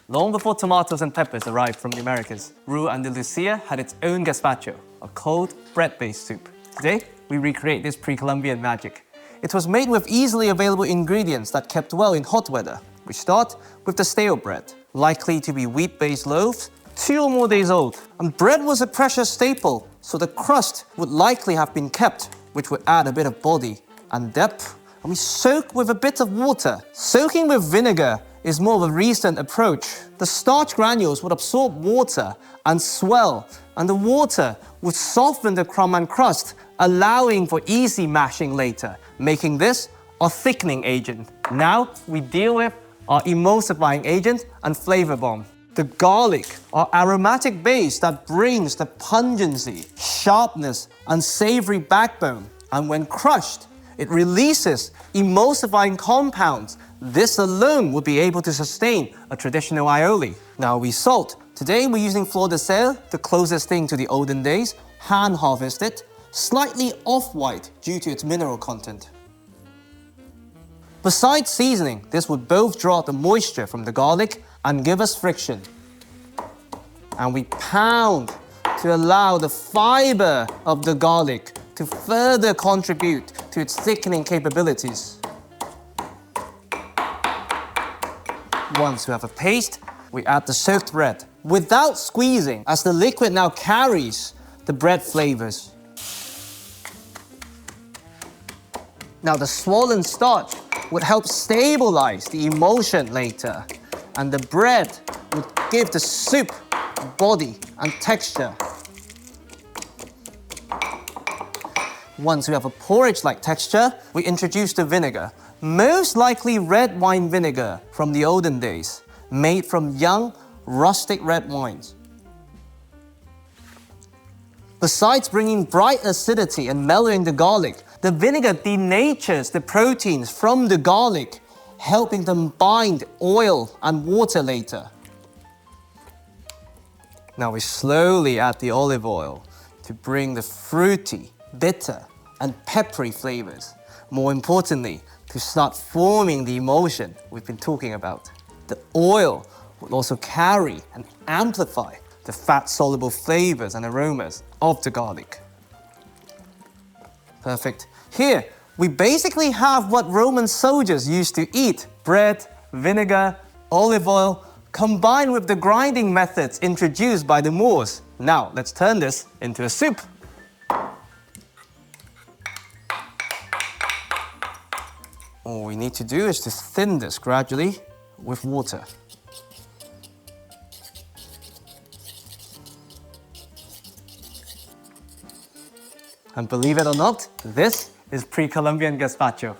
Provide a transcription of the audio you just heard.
Long before tomatoes and peppers arrived from the Americas, rural Andalusia had its own gazpacho, a cold, bread-based soup. Today, we recreate this pre-Columbian magic. It was made with easily available ingredients that kept well in hot weather. We start with the stale bread, likely to be wheat-based loaves, 2 or more days old. And bread was a precious staple, so the crust would likely have been kept, which would add a bit of body and depth. And we soak with a bit of water. Soaking with vinegar is more of a recent approach. The starch granules would absorb water and swell, and the water would soften the crumb and crust, allowing for easy mashing later, making this our thickening agent. Now we deal with our emulsifying agent and flavor bomb. The garlic, our aromatic base that brings the pungency, sharpness, and savory backbone. And when crushed, it releases emulsifying compounds. This alone would be able to sustain a traditional aioli. Now we salt. Today we're using fleur de sel, the closest thing to the olden days, hand-harvested, slightly off-white due to its mineral content. Besides seasoning, this would both draw out the moisture from the garlic and give us friction. And we pound to allow the fiber of the garlic to further contribute to its thickening capabilities. Once we have a paste, we add the soaked bread without squeezing, as the liquid now carries the bread flavors. Now the swollen starch would help stabilize the emulsion later, and the bread would give the soup body and texture. Once we have a porridge-like texture, we introduce the vinegar, most likely red wine vinegar from the olden days, made from young, rustic red wines. Besides bringing bright acidity and mellowing the garlic, the vinegar denatures the proteins from the garlic, helping them bind oil and water later. Now we slowly add the olive oil to bring the fruity, bitter, and peppery flavors. More importantly, to start forming the emulsion we've been talking about. The oil will also carry and amplify the fat-soluble flavors and aromas of the garlic. Perfect. Here, we basically have what Roman soldiers used to eat: bread, vinegar, olive oil, combined with the grinding methods introduced by the Moors. Now, let's turn this into a soup. All we need to do is to thin this gradually with water. And believe it or not, this is pre-Columbian gazpacho.